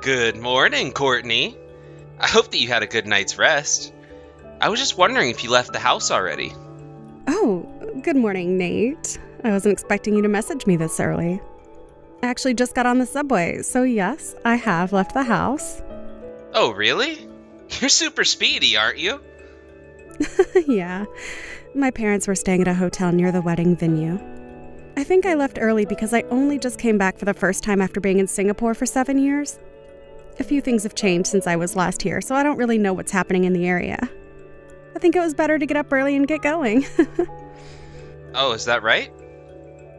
Good morning, Courtney. I hope that you had a good night's rest. I was just wondering if you left the house already. Oh, good morning, Nate. I wasn't expecting you to message me this early. I actually just got on the subway, so yes, I have left the house. Oh, really? You're super speedy, aren't you? Yeah, my parents were staying at a hotel near the wedding venue. I think I left early because I only just came back for the first time after being in Singapore for 7 years. A few things have changed since I was last here, so I don't really know what's happening in the area. I think it was better to get up early and get going. Oh, is that right?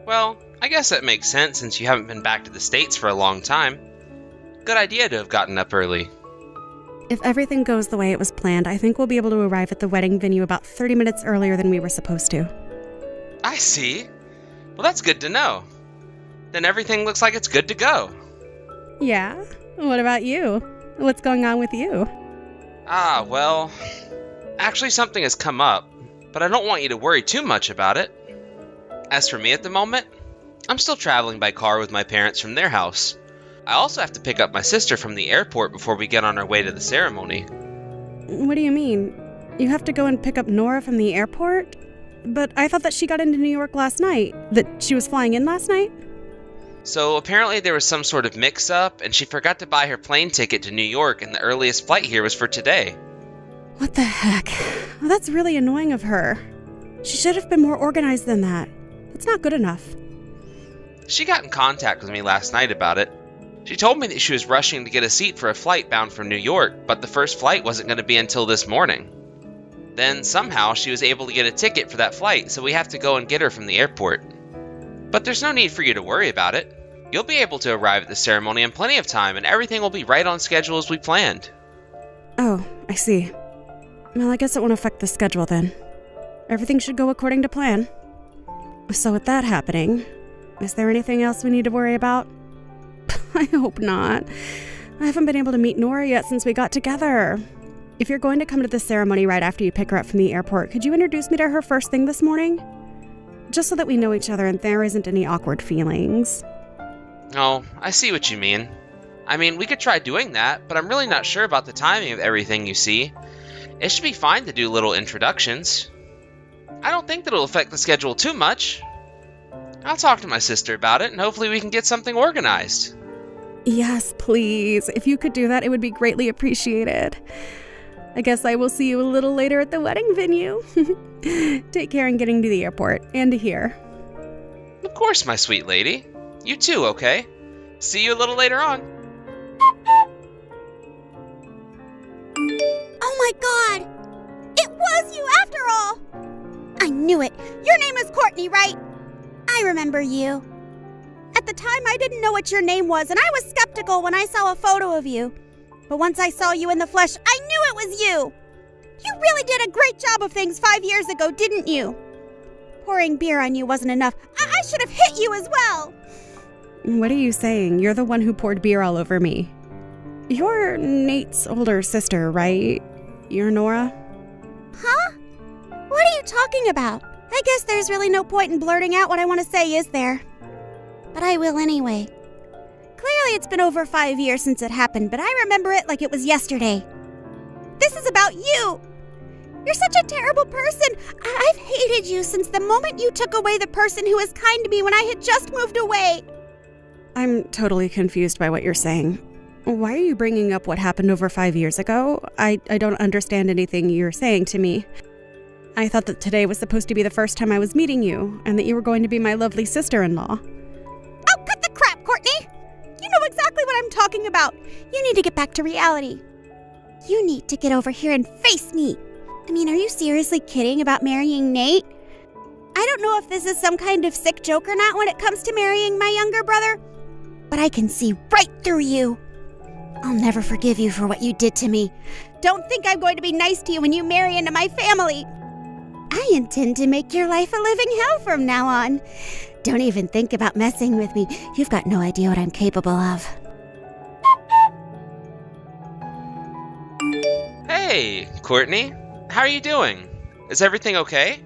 Well, I guess that makes sense since you haven't been back to the States for a long time. Good idea to have gotten up early. If everything goes the way it was planned, I think we'll be able to arrive at the wedding venue about 30 minutes earlier than we were supposed to. I see. Well, that's good to know. Then everything looks like it's good to go. Yeah? What about you? What's going on with you? Well, actually something has come up, but I don't want you to worry too much about it. As for me at the moment, I'm still traveling by car with my parents from their house. I also have to pick up my sister from the airport before we get on our way to the ceremony. What do you mean? You have to go and pick up Nora from the airport? But I thought that she got into New York last night. That she was flying in last night? So apparently there was some sort of mix-up, and she forgot to buy her plane ticket to New York, and the earliest flight here was for today. What the heck? Well, that's really annoying of her. She should have been more organized than that. It's not good enough. She got in contact with me last night about it. She told me that she was rushing to get a seat for a flight bound from New York, but the first flight wasn't going to be until this morning. Then somehow she was able to get a ticket for that flight, so we have to go and get her from the airport. But there's no need for you to worry about it. You'll be able to arrive at the ceremony in plenty of time, and everything will be right on schedule as we planned. Oh, I see. Well, I guess it won't affect the schedule then. Everything should go according to plan. So with that happening, is there anything else we need to worry about? I hope not. I haven't been able to meet Nora yet since we got together. If you're going to come to the ceremony right after you pick her up from the airport, could you introduce me to her first thing this morning? Just so that we know each other and there isn't any awkward feelings. Oh, I see what you mean. I mean, we could try doing that, but I'm really not sure about the timing of everything, you see. It should be fine to do little introductions. I don't think that it'll affect the schedule too much. I'll talk to my sister about it, and hopefully we can get something organized. Yes, please. If you could do that, it would be greatly appreciated. I guess I will see you a little later at the wedding venue. Take care in getting to the airport and to here. Of course, my sweet lady. You too, okay? See you a little later on. Oh my god! It was you after all! I knew it. Your name is Courtney, right? I remember you. At the time, I didn't know what your name was, and I was skeptical when I saw a photo of you. But once I saw you in the flesh, I knew it was you! You really did a great job of things 5 years ago, didn't you? Pouring beer on you wasn't enough. I should have hit you as well! What are you saying? You're the one who poured beer all over me. You're Nate's older sister, right? You're Nora? Huh? What are you talking about? I guess there's really no point in blurting out what I want to say, is there? But I will anyway. Clearly it's been over 5 years since it happened, but I remember it like it was yesterday. This is about you! You're such a terrible person! I've hated you since the moment you took away the person who was kind to me when I had just moved away! I'm totally confused by what you're saying. Why are you bringing up what happened over 5 years ago? I don't understand anything you're saying to me. I thought that today was supposed to be the first time I was meeting you, and that you were going to be my lovely sister-in-law. Oh, cut the crap, Courtney! You know exactly what I'm talking about. You need to get back to reality. You need to get over here and face me. I mean, are you seriously kidding about marrying Nate? I don't know if this is some kind of sick joke or not when it comes to marrying my younger brother, but I can see right through you. I'll never forgive you for what you did to me. Don't think I'm going to be nice to you when you marry into my family. I intend to make your life a living hell from now on. Don't even think about messing with me. You've got no idea what I'm capable of. Hey, Courtney. How are you doing? Is everything okay?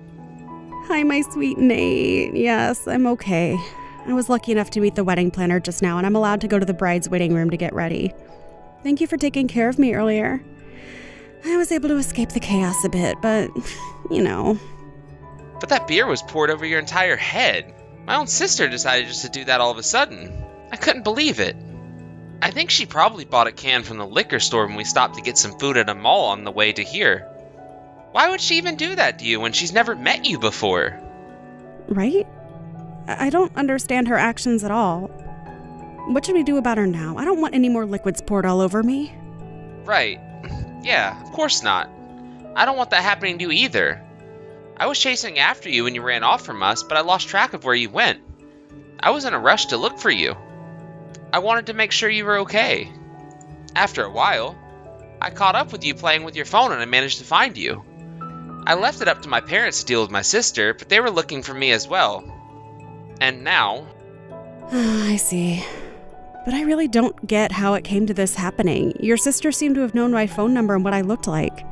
Hi, my sweet Nate. Yes, I'm okay. I was lucky enough to meet the wedding planner just now, and I'm allowed to go to the bride's waiting room to get ready. Thank you for taking care of me earlier. I was able to escape the chaos a bit, but, you know. But that beer was poured over your entire head. My own sister decided just to do that all of a sudden. I couldn't believe it. I think she probably bought a can from the liquor store when we stopped to get some food at a mall on the way to here. Why would she even do that to you when she's never met you before? Right? I don't understand her actions at all. What should we do about her now? I don't want any more liquids poured all over me. Right. Yeah, of course not. I don't want that happening to you either. I was chasing after you when you ran off from us, but I lost track of where you went. I was in a rush to look for you. I wanted to make sure you were okay. After a while, I caught up with you playing with your phone and I managed to find you. I left it up to my parents to deal with my sister, but they were looking for me as well. And now... I see. But I really don't get how it came to this happening. Your sister seemed to have known my phone number and what I looked like.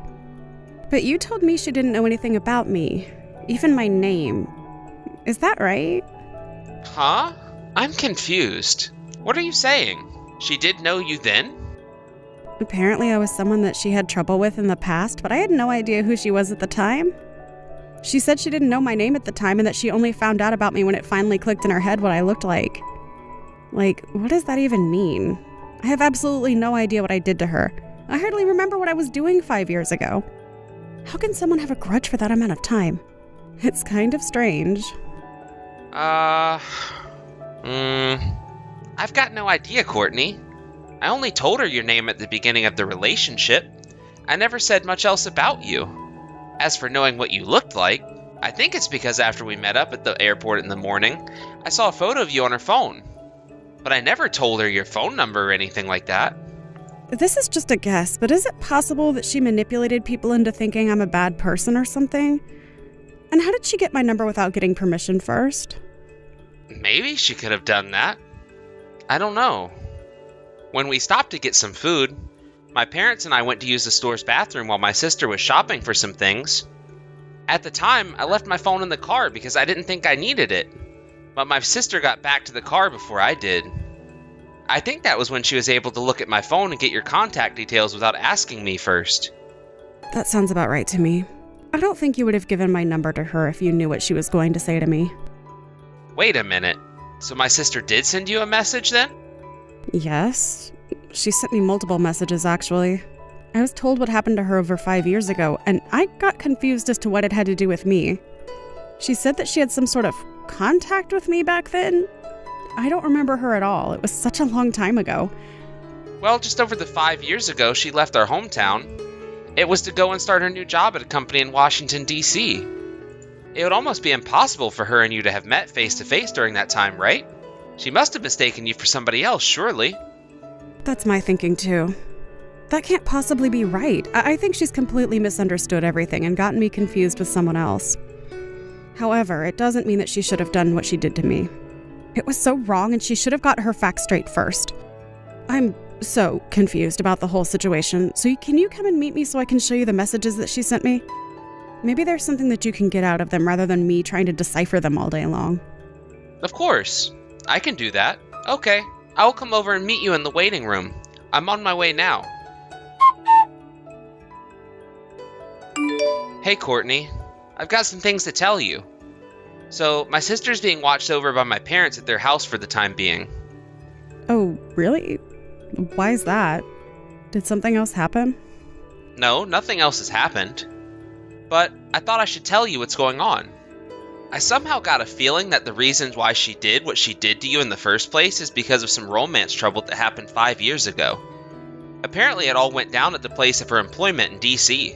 But you told me she didn't know anything about me, even my name. Is that right? Huh? I'm confused. What are you saying? She did know you then? Apparently I was someone that she had trouble with in the past, but I had no idea who she was at the time. She said she didn't know my name at the time and that she only found out about me when it finally clicked in her head what I looked like. Like, what does that even mean? I have absolutely no idea what I did to her. I hardly remember what I was doing 5 years ago. How can someone have a grudge for that amount of time? It's kind of strange. I've got no idea, Courtney. I only told her your name at the beginning of the relationship. I never said much else about you. As for knowing what you looked like, I think it's because after we met up at the airport in the morning, I saw a photo of you on her phone. But I never told her your phone number or anything like that. This is just a guess, but is it possible that she manipulated people into thinking I'm a bad person or something? And how did she get my number without getting permission first? Maybe she could have done that. I don't know. When we stopped to get some food, my parents and I went to use the store's bathroom while my sister was shopping for some things. At the time, I left my phone in the car because I didn't think I needed it. But my sister got back to the car before I did. I think that was when she was able to look at my phone and get your contact details without asking me first. That sounds about right to me. I don't think you would have given my number to her if you knew what she was going to say to me. Wait a minute. So my sister did send you a message then? Yes. She sent me multiple messages, actually. I was told what happened to her over 5 years ago, and I got confused as to what it had to do with me. She said that she had some sort of contact with me back then. I don't remember her at all. It was such a long time ago. Well, just over the 5 years ago, she left our hometown. It was to go and start her new job at a company in Washington, D.C. It would almost be impossible for her and you to have met face to face during that time, right? She must have mistaken you for somebody else, surely. That's my thinking, too. That can't possibly be right. I think she's completely misunderstood everything and gotten me confused with someone else. However, it doesn't mean that she should have done what she did to me. It was so wrong, and she should have got her facts straight first. I'm so confused about the whole situation, so can you come and meet me so I can show you the messages that she sent me? Maybe there's something that you can get out of them rather than me trying to decipher them all day long. Of course. I can do that. Okay. I'll come over and meet you in the waiting room. I'm on my way now. Hey, Courtney. I've got some things to tell you. So, my sister's being watched over by my parents at their house for the time being. Oh, really? Why is that? Did something else happen? No, nothing else has happened. But I thought I should tell you what's going on. I somehow got a feeling that the reasons why she did what she did to you in the first place is because of some romance trouble that happened 5 years ago. Apparently it all went down at the place of her employment in D.C.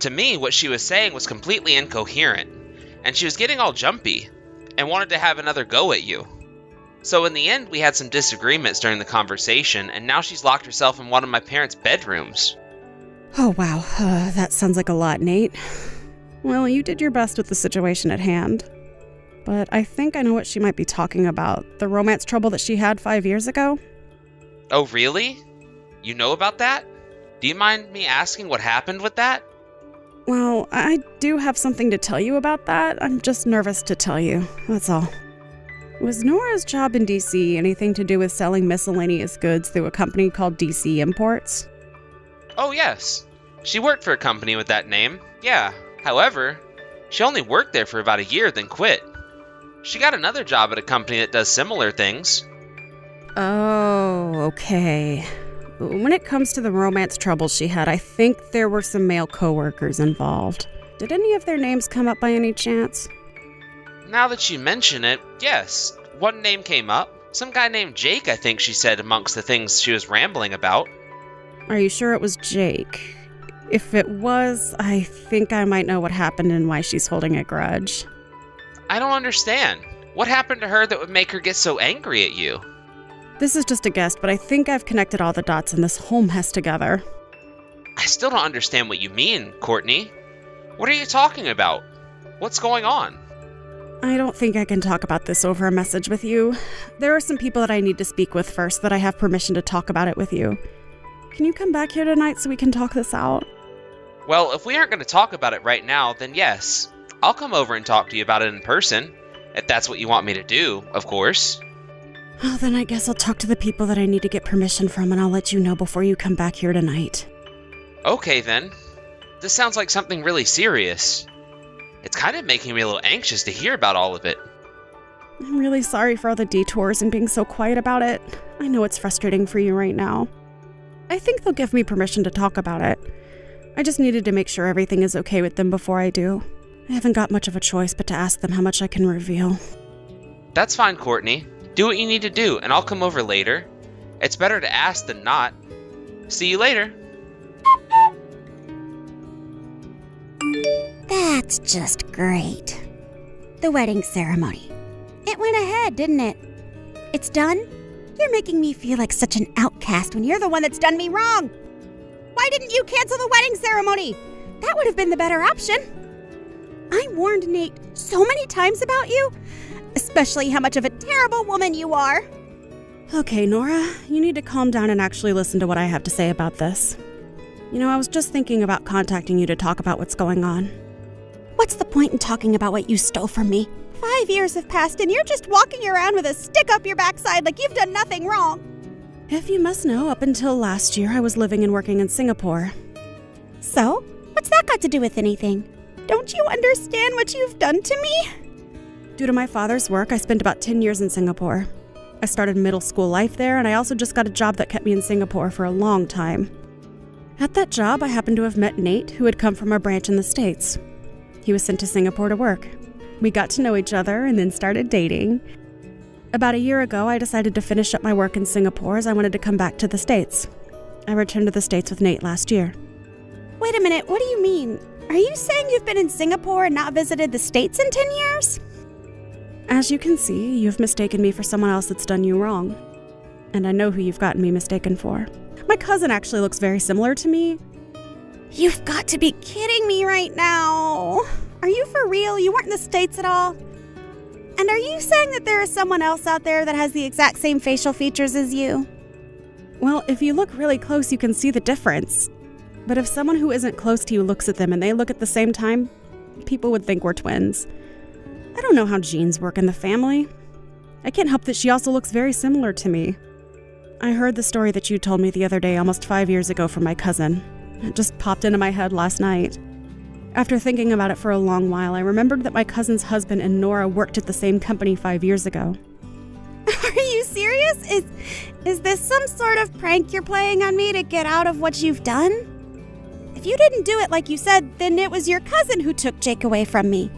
To me, what she was saying was completely incoherent, and she was getting all jumpy, and wanted to have another go at you. So in the end, we had some disagreements during the conversation, and now she's locked herself in one of my parents' bedrooms. Oh, wow. That sounds like a lot, Nate. Well, you did your best with the situation at hand. But I think I know what she might be talking about. The romance trouble that she had 5 years ago? Oh, really? You know about that? Do you mind me asking what happened with that? Well, I do have something to tell you about that. I'm just nervous to tell you, that's all. Was Nora's job in DC anything to do with selling miscellaneous goods through a company called DC Imports? Oh, yes. She worked for a company with that name, yeah. However, she only worked there for about a year, then quit. She got another job at a company that does similar things. Oh, okay. When it comes to the romance troubles she had, I think there were some male coworkers involved. Did any of their names come up by any chance? Now that you mention it, yes. One name came up. Some guy named Jake, I think she said, amongst the things she was rambling about. Are you sure it was Jake? If it was, I think I might know what happened and why she's holding a grudge. I don't understand. What happened to her that would make her get so angry at you? This is just a guess, but I think I've connected all the dots in this whole mess together. I still don't understand what you mean, Courtney. What are you talking about? What's going on? I don't think I can talk about this over a message with you. There are some people that I need to speak with first that I have permission to talk about it with you. Can you come back here tonight so we can talk this out? Well, if we aren't going to talk about it right now, then yes. I'll come over and talk to you about it in person. If that's what you want me to do, of course. Well, then I guess I'll talk to the people that I need to get permission from, and I'll let you know before you come back here tonight. Okay, then. This sounds like something really serious. It's kind of making me a little anxious to hear about all of it. I'm really sorry for all the detours and being so quiet about it. I know it's frustrating for you right now. I think they'll give me permission to talk about it. I just needed to make sure everything is okay with them before I do. I haven't got much of a choice but to ask them how much I can reveal. That's fine, Courtney. Do what you need to do, and I'll come over later. It's better to ask than not. See you later. That's just great. The wedding ceremony. It went ahead, didn't it? It's done? You're making me feel like such an outcast when you're the one that's done me wrong. Why didn't you cancel the wedding ceremony? That would have been the better option. I warned Nate so many times about you, especially how much of a terrible woman you are. Okay, Nora, you need to calm down and actually listen to what I have to say about this. You know, I was just thinking about contacting you to talk about what's going on. What's the point in talking about what you stole from me? 5 years have passed and you're just walking around with a stick up your backside like you've done nothing wrong. If you must know, up until last year, I was living and working in Singapore. So? What's that got to do with anything? Don't you understand what you've done to me? Due to my father's work, I spent about 10 years in Singapore. I started middle school life there, and I also just got a job that kept me in Singapore for a long time. At that job, I happened to have met Nate, who had come from a branch in the States. He was sent to Singapore to work. We got to know each other and then started dating. About a year ago, I decided to finish up my work in Singapore as I wanted to come back to the States. I returned to the States with Nate last year. Wait a minute, what do you mean? Are you saying you've been in Singapore and not visited the States in 10 years? As you can see, you've mistaken me for someone else that's done you wrong. And I know who you've gotten me mistaken for. My cousin actually looks very similar to me. You've got to be kidding me right now. Are you for real? You weren't in the States at all? And are you saying that there is someone else out there that has the exact same facial features as you? Well, if you look really close, you can see the difference. But if someone who isn't close to you looks at them and they look at the same time, people would think we're twins. I don't know how genes work in the family. I can't help that she also looks very similar to me. I heard the story that you told me the other day almost 5 years ago from my cousin. It just popped into my head last night. After thinking about it for a long while, I remembered that my cousin's husband and Nora worked at the same company 5 years ago. Are you serious? Is this some sort of prank you're playing on me to get out of what you've done? If you didn't do it like you said, then it was your cousin who took Jake away from me.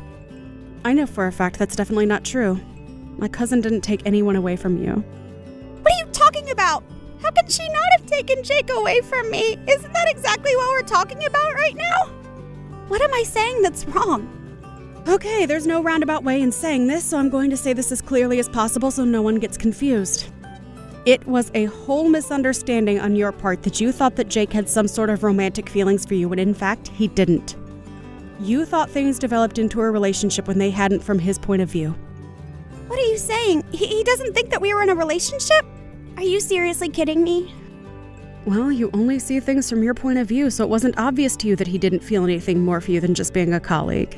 I know for a fact that's definitely not true. My cousin didn't take anyone away from you. What are you talking about? How could she not have taken Jake away from me? Isn't that exactly what we're talking about right now? What am I saying that's wrong? Okay, there's no roundabout way in saying this, so I'm going to say this as clearly as possible so no one gets confused. It was a whole misunderstanding on your part that you thought that Jake had some sort of romantic feelings for you when in fact he didn't. You thought things developed into a relationship when they hadn't from his point of view. What are you saying? He doesn't think that we were in a relationship? Are you seriously kidding me? Well, you only see things from your point of view, so it wasn't obvious to you that he didn't feel anything more for you than just being a colleague.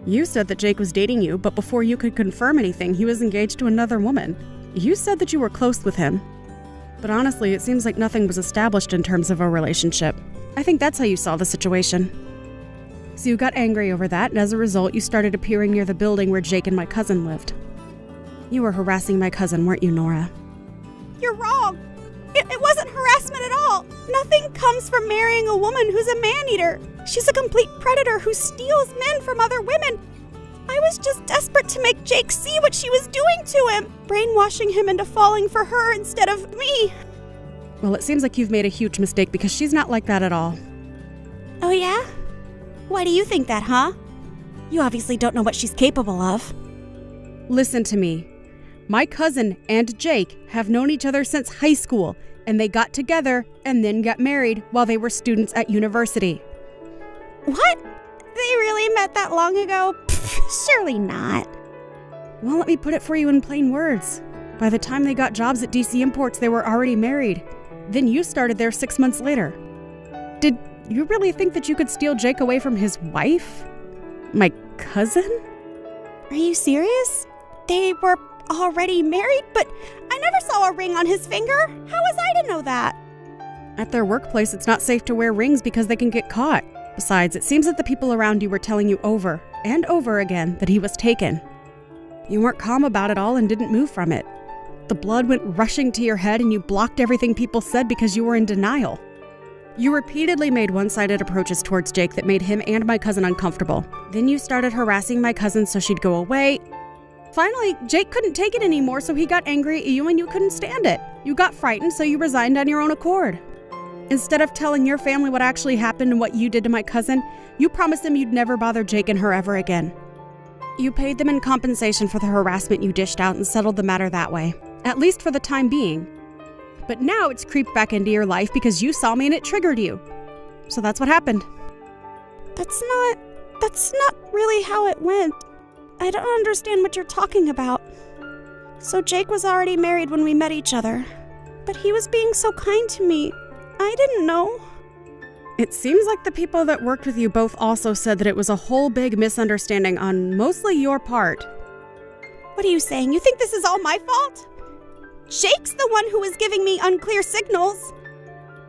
You said that Jake was dating you, but before you could confirm anything, he was engaged to another woman. You said that you were close with him. But honestly, it seems like nothing was established in terms of a relationship. I think that's how you saw the situation. So you got angry over that, and as a result, you started appearing near the building where Jake and my cousin lived. You were harassing my cousin, weren't you, Nora? You're wrong. It wasn't harassment at all. Nothing comes from marrying a woman who's a man-eater. She's a complete predator who steals men from other women. I was just desperate to make Jake see what she was doing to him, brainwashing him into falling for her instead of me. Well, it seems like you've made a huge mistake because she's not like that at all. Oh yeah? Why do you think that, huh? You obviously don't know what she's capable of. Listen to me. My cousin and Jake have known each other since high school, and they got together and then got married while they were students at university. What? They really met that long ago? Pfft, surely not. Well, let me put it for you in plain words. By the time they got jobs at DC Imports, they were already married. Then you started there 6 months later. Did you really think that you could steal Jake away from his wife? My cousin? Are you serious? They were already married, but I never saw a ring on his finger. How was I to know that? At their workplace, it's not safe to wear rings because they can get caught. Besides, it seems that the people around you were telling you over and over again that he was taken. You weren't calm about it all and didn't move from it. The blood went rushing to your head and you blocked everything people said because you were in denial. You repeatedly made one-sided approaches towards Jake that made him and my cousin uncomfortable. Then you started harassing my cousin so she'd go away. Finally, Jake couldn't take it anymore, so he got angry at you and you couldn't stand it. You got frightened, so you resigned on your own accord. Instead of telling your family what actually happened and what you did to my cousin, you promised them you'd never bother Jake and her ever again. You paid them in compensation for the harassment you dished out and settled the matter that way, at least for the time being. But now it's creeped back into your life because you saw me and it triggered you. So that's what happened. That's not really how it went. I don't understand what you're talking about. So Jake was already married when we met each other, but he was being so kind to me. I didn't know. It seems like the people that worked with you both also said that it was a whole big misunderstanding on mostly your part. What are you saying? You think this is all my fault? Jake's the one who was giving me unclear signals.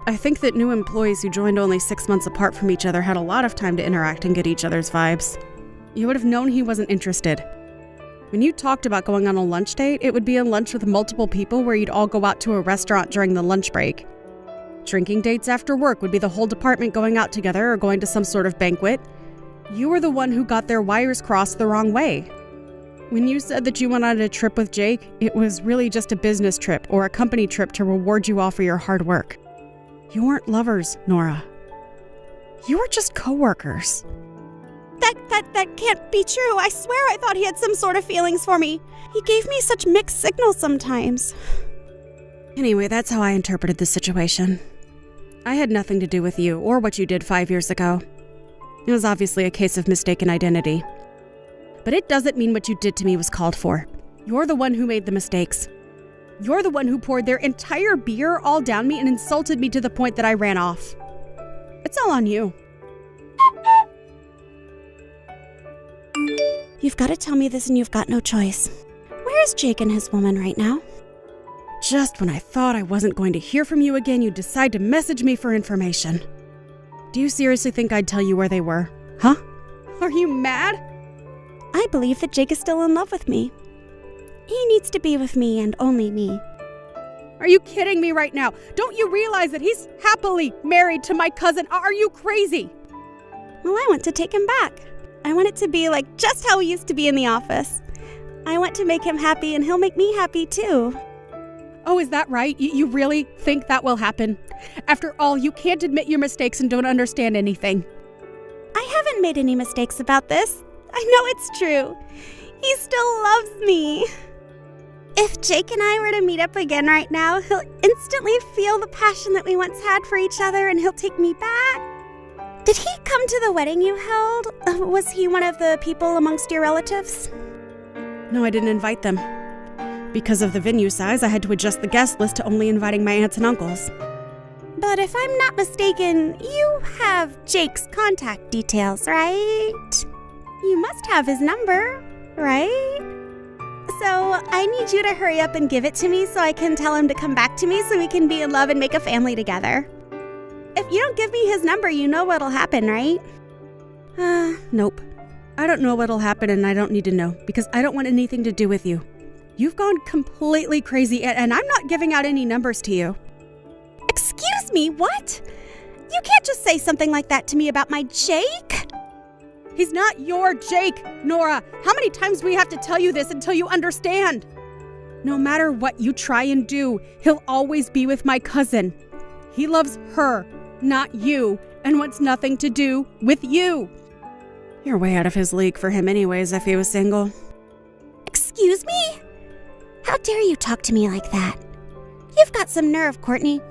I think that new employees who joined only 6 months apart from each other had a lot of time to interact and get each other's vibes. You would have known he wasn't interested. When you talked about going on a lunch date, it would be a lunch with multiple people where you'd all go out to a restaurant during the lunch break. Drinking dates after work would be the whole department going out together or going to some sort of banquet. You were the one who got their wires crossed the wrong way. When you said that you went on a trip with Jake, it was really just a business trip or a company trip to reward you all for your hard work. You weren't lovers, Nora. You were just co-workers. That can't be true. I swear I thought he had some sort of feelings for me. He gave me such mixed signals sometimes. Anyway, that's how I interpreted the situation. I had nothing to do with you or what you did 5 years ago. It was obviously a case of mistaken identity. But it doesn't mean what you did to me was called for. You're the one who made the mistakes. You're the one who poured their entire beer all down me and insulted me to the point that I ran off. It's all on you. You've got to tell me this and you've got no choice. Where's Jake and his woman right now? Just when I thought I wasn't going to hear from you again, you decide to message me for information. Do you seriously think I'd tell you where they were? Huh? Are you mad? I believe that Jake is still in love with me. He needs to be with me and only me. Are you kidding me right now? Don't you realize that he's happily married to my cousin? Are you crazy? Well, I want to take him back. I want it to be like just how we used to be in the office. I want to make him happy and he'll make me happy too. Oh, is that right? You really think that will happen? After all, you can't admit your mistakes and don't understand anything. I haven't made any mistakes about this. I know it's true. He still loves me. If Jake and I were to meet up again right now, he'll instantly feel the passion that we once had for each other and he'll take me back. Did he come to the wedding you held? Was he one of the people amongst your relatives? No, I didn't invite them. Because of the venue size, I had to adjust the guest list to only inviting my aunts and uncles. But if I'm not mistaken, you have Jake's contact details, right? You must have his number, right? So I need you to hurry up and give it to me so I can tell him to come back to me so we can be in love and make a family together. If you don't give me his number, you know what'll happen, right? Nope. I don't know what'll happen and I don't need to know because I don't want anything to do with you. You've gone completely crazy and I'm not giving out any numbers to you. Excuse me, what? You can't just say something like that to me about my Jake. He's not your Jake, Nora. How many times do we have to tell you this until you understand? No matter what you try and do, he'll always be with my cousin. He loves her, not you, and wants nothing to do with you. You're way out of his league for him anyways if he was single. Excuse me? How dare you talk to me like that? You've got some nerve, Courtney.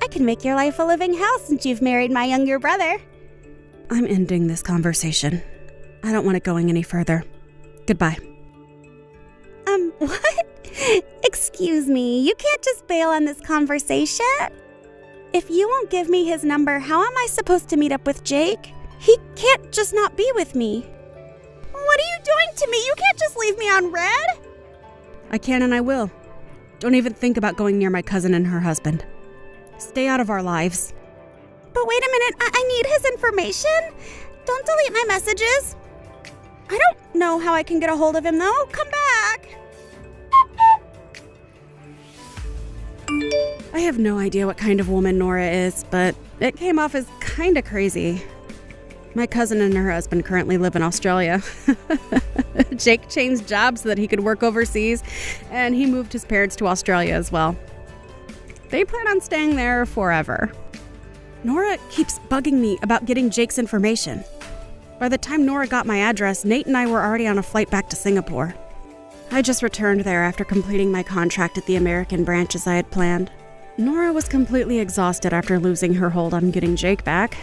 I can make your life a living hell since you've married my younger brother. I'm ending this conversation. I don't want it going any further. Goodbye. What? Excuse me, you can't just bail on this conversation. If you won't give me his number, how am I supposed to meet up with Jake? He can't just not be with me. What are you doing to me? You can't just leave me on red. I can and I will. Don't even think about going near my cousin and her husband. Stay out of our lives. But wait a minute, I need his information. Don't delete my messages. I don't know how I can get a hold of him though. Come back. I have no idea what kind of woman Nora is, but it came off as kinda crazy. My cousin and her husband currently live in Australia. Jake changed jobs so that he could work overseas, and he moved his parents to Australia as well. They plan on staying there forever. Nora keeps bugging me about getting Jake's information. By the time Nora got my address, Nate and I were already on a flight back to Singapore. I just returned there after completing my contract at the American branch as I had planned. Nora was completely exhausted after losing her hold on getting Jake back.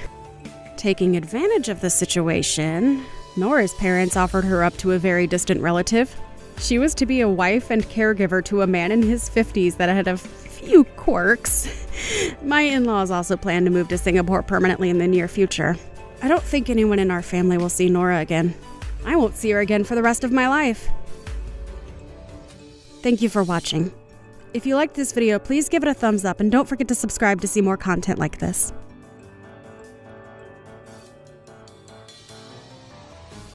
Taking advantage of the situation, Nora's parents offered her up to a very distant relative. She was to be a wife and caregiver to a man in his 50s that had a few quirks. My in-laws also plan to move to Singapore permanently in the near future. I don't think anyone in our family will see Nora again. I won't see her again for the rest of my life. Thank you for watching. If you liked this video, please give it a thumbs up and don't forget to subscribe to see more content like this.